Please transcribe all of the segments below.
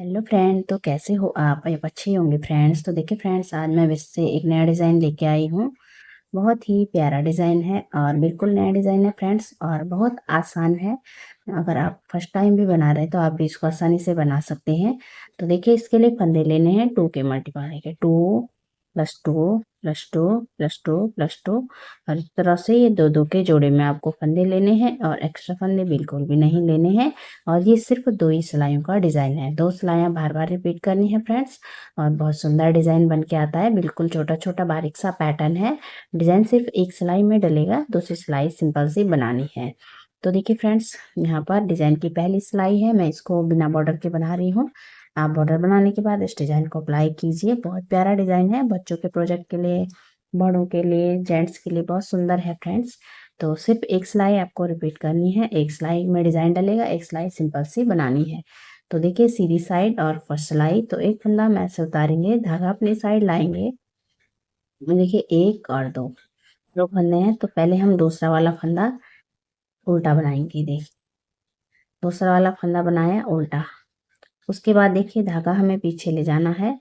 Hello friend, तो कैसे हो आप अच्छे होंगे फ्रेंड्स। तो देखिए फ्रेंड्स, आज मैं वैसे से एक नया डिज़ाइन लेके आई हूँ। बहुत ही प्यारा डिज़ाइन है और बिल्कुल नया डिज़ाइन है फ्रेंड्स, और बहुत आसान है। अगर आप फर्स्ट टाइम भी बना रहे हैं तो आप भी इसको आसानी से बना सकते हैं। तो देखिए, इसके लिए फंदे लेने हैं 2 के मल्टीप्लाई के 2 प्लस 2 प्लस 2 प्लस 2 प्लस 2। और इस तरह से ये दो दो के जोड़े में आपको फंदे लेने हैं और एक्स्ट्रा फंदे बिल्कुल भी नहीं लेने हैं। और ये सिर्फ 2 ही सिलाइयों का डिज़ाइन है। 2 सिलाइयाँ बार बार रिपीट करनी है फ्रेंड्स, और बहुत सुंदर डिज़ाइन बन के आता है। बिल्कुल छोटा छोटा बारीक सा पैटर्न है। डिज़ाइन सिर्फ एक सिलाई में डलेगा, दूसरी सिलाई सिंपल सी बनानी है। तो देखिए फ्रेंड्स, यहाँ पर डिज़ाइन की पहली सिलाई है, मैं इसको बिना बॉर्डर के बना रही हूँ। आप बॉर्डर बनाने के बाद इस डिज़ाइन को अप्लाई कीजिए। बहुत प्यारा डिज़ाइन है, बच्चों के प्रोजेक्ट के लिए, बड़ों के लिए, जेंट्स के लिए बहुत सुंदर है फ्रेंड्स। तो सिर्फ एक सिलाई आपको रिपीट करनी है, एक सिलाई में डिज़ाइन डलेगा, एक सिलाई सिंपल सी बनानी है। तो देखिए, सीधी साइड और फर्स्ट सिलाई, तो एक फंदा मैं से उतारेंगे, धागा अपनी साइड लाएंगे। देखिए, एक और दो फंदे हैं, तो पहले हम दूसरा वाला फंदा उल्टा बनाएंगे। देखिए, दूसरा वाला फंदा बनाया उल्टा। उसके बाद देखिए, धागा हमें पीछे ले जाना है,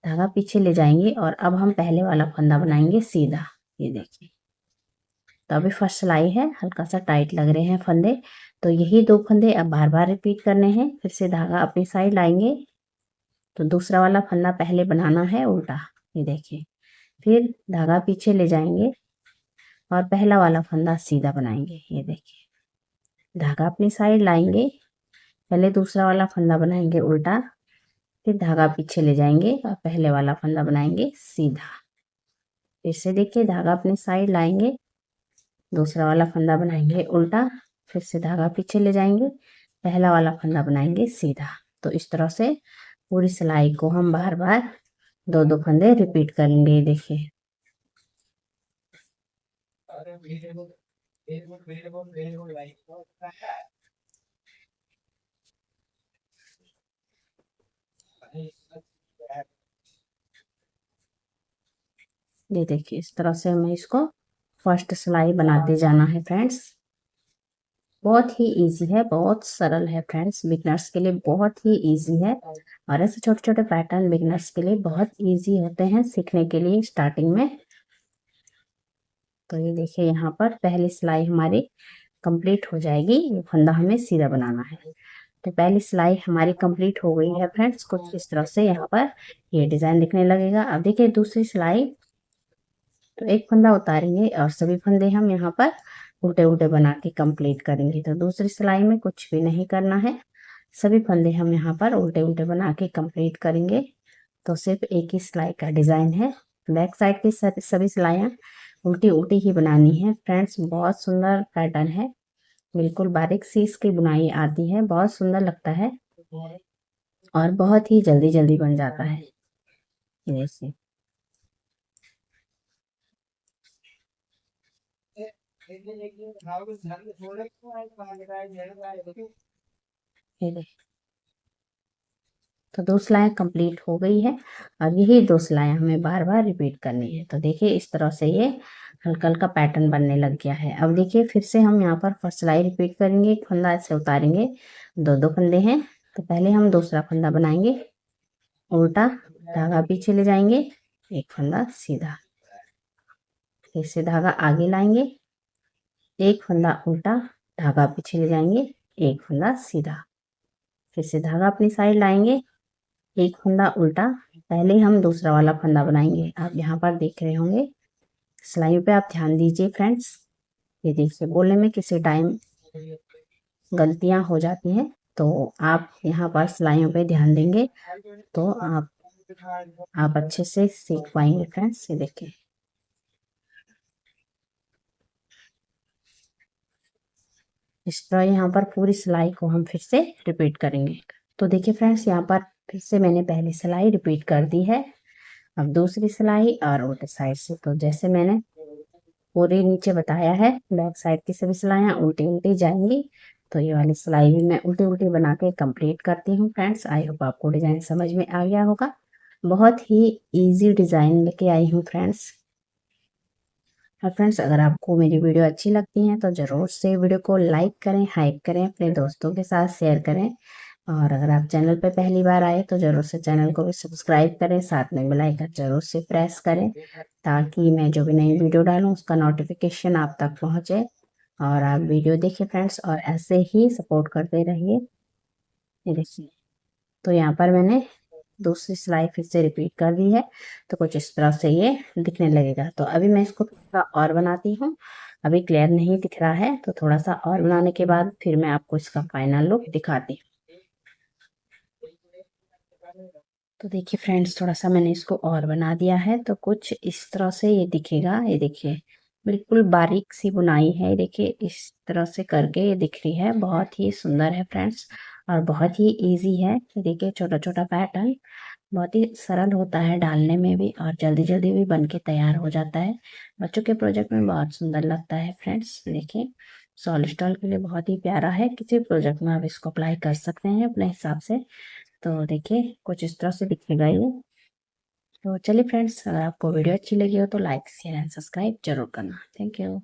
धागा पीछे ले जाएंगे और अब हम पहले वाला फंदा बनाएंगे सीधा। ये देखिए, तो अभी फर्स्ट सिलाई है, हल्का सा टाइट लग रहे हैं फंदे। तो यही 2 फंदे अब बार बार रिपीट करने हैं। फिर से धागा अपनी साइड लाएंगे, तो दूसरा वाला फंदा पहले बनाना है उल्टा। ये देखिए, फिर धागा पीछे ले जाएंगे और पहला वाला फंदा सीधा बनाएंगे। ये देखिए, धागा अपनी साइड लाएंगे, पहले दूसरा वाला फंदा बनाएंगे उल्टा, फिर धागा पीछे ले जाएंगे और पहले वाला फंदा बनाएंगे सीधा। फिर से देखिए, धागा अपनी साइड लाएंगे, दूसरा वाला फंदा बनाएंगे उल्टा, फिर से धागा पीछे ले जाएंगे, पहला वाला फंदा बनाएंगे सीधा। तो इस तरह से पूरी सिलाई को हम बार बार 2-2 फंदे रिपीट करेंगे। देखिए, ये देखिए, इस तरह से हमें इसको फर्स्ट सिलाई बनाते जाना है फ्रेंड्स। बहुत ही इजी है, बहुत सरल है फ्रेंड्स, बिगनर्स के लिए बहुत ही इजी है। और ऐसे छोटे छोटे पैटर्न बिगनर्स के लिए बहुत इजी होते हैं सीखने के लिए स्टार्टिंग में। तो ये देखिए, यहाँ पर पहली सिलाई हमारी कंप्लीट हो जाएगी। ये फंदा हमें सीधा बनाना है। तो पहली सिलाई हमारी कंप्लीट हो गई है फ्रेंड्स। कुछ इस तरह से यहाँ पर ये डिजाइन दिखने लगेगा। अब देखिए, दूसरी सिलाई, तो एक फंदा उतारेंगे और सभी फंदे हम यहाँ पर उल्टे उल्टे बना के कंप्लीट करेंगे। तो दूसरी सिलाई में कुछ भी नहीं करना है, सभी फंदे हम यहाँ पर उल्टे उल्टे बना के कंप्लीट करेंगे। तो सिर्फ एक ही सिलाई का डिजाइन है। बैक साइड की सभी सिलाइयाँ उल्टी उल्टी ही बनानी है फ्रेंड्स। बहुत सुंदर पैटर्न है, बिल्कुल बारीक सी इसकी बुनाई आती है, बहुत सुंदर लगता है और बहुत ही जल्दी जल्दी बन जाता है। ये देखिए, ये देखिए, तो 2 सिलाइयाँ कंप्लीट हो गई है। अब यही 2 सिलाइयाँ हमें बार बार रिपीट करनी है। तो देखिए, इस तरह से ये हल्का हल्का पैटर्न बनने लग गया है। अब देखिए, फिर से हम यहाँ पर फर्स्ट सिलाई रिपीट करेंगे, एक फंदा ऐसे उतारेंगे, दो दो फंदे हैं, तो पहले हम दूसरा फंदा बनाएंगे उल्टा, धागा पीछे ले जाएंगे, एक फंदा सीधा, फिर से धागा आगे लाएंगे, एक फंदा उल्टा, धागा पीछे ले जाएंगे, एक फंदा सीधा, फिर से धागा अपनी साइड लाएंगे, एक फंदा उल्टा, पहले हम दूसरा वाला फंदा बनाएंगे। आप यहाँ पर देख रहे होंगे, सिलाइयों पे आप ध्यान दीजिए फ्रेंड्स। ये देखिए, बोलने में किसी टाइम गलतियां हो जाती हैं, तो आप यहाँ पर सिलाइयों पे ध्यान देंगे तो आप अच्छे से सीख पाएंगे फ्रेंड्स। ये देखिए, इस तरह यहाँ पर पूरी सिलाई को हम फिर से रिपीट करेंगे। तो देखिए फ्रेंड्स, यहाँ पर फिर से मैंने पहली सिलाई रिपीट कर दी है। अब दूसरी सिलाई और उल्टे साइड से, तो जैसे मैंने पूरे नीचे बताया है, बैक साइड की सभी सिलाइयाँ उल्टी उल्टी जाएंगी। तो ये वाली सिलाई भी मैं उल्टी उल्टी बना के कंप्लीट करती हूँ फ्रेंड्स। आई होप आपको डिजाइन समझ में आ गया होगा। बहुत ही इजी डिजाइन लेके आई हूँ फ्रेंड्स। और फ्रेंड्स, अगर आपको मेरी वीडियो अच्छी लगती है तो ज़रूर से वीडियो को लाइक करें, हाइप करें, अपने दोस्तों के साथ शेयर करें और अगर आप चैनल पे पहली बार आए तो ज़रूर से चैनल को भी सब्सक्राइब करें, साथ में बेल आइकन ज़रूर से प्रेस करें ताकि मैं जो भी नई वीडियो डालूँ उसका नोटिफिकेशन आप तक पहुँचे और आप वीडियो देखिए फ्रेंड्स और ऐसे ही सपोर्ट करते रहिए। ये देखिए, तो यहाँ पर मैंने दूसरी सिलाई फिर से रिपीट कर दी है, तो कुछ इस तरह से ये दिखने लगेगा। तो अभी मैं इसको थोड़ा और बनाती हूँ, अभी क्लियर नहीं दिख रहा है, तो थोड़ा-सा और बनाने के बाद फिर मैं आपको इसका फाइनल लुक दिखाती हूँ। तो देखिए फ्रेंड्स, थोड़ा-सा मैंने इसको और बना दिया है, तो कुछ इस तरह से ये दिखेगा। ये देखिए, बिल्कुल बारीक सी बुनाई है। देखिए, इस तरह से करके ये दिख रही है। बहुत ही सुंदर है फ्रेंड्स और बहुत ही ईज़ी है। ये देखिए, छोटा-छोटा पैटर्न बहुत ही सरल होता है डालने में भी और जल्दी-जल्दी भी बन के तैयार हो जाता है। बच्चों के प्रोजेक्ट में बहुत सुंदर लगता है फ्रेंड्स। देखिए, शॉल स्टॉल के लिए बहुत ही प्यारा है। किसी प्रोजेक्ट में आप इसको अप्लाई कर सकते हैं अपने हिसाब से। तो देखिए, कुछ इस तरह से दिखेगा ये। तो चलिए फ्रेंड्स, अगर आपको वीडियो अच्छी लगी हो तो लाइक, शेयर एंड सब्सक्राइब ज़रूर करना। Thank you.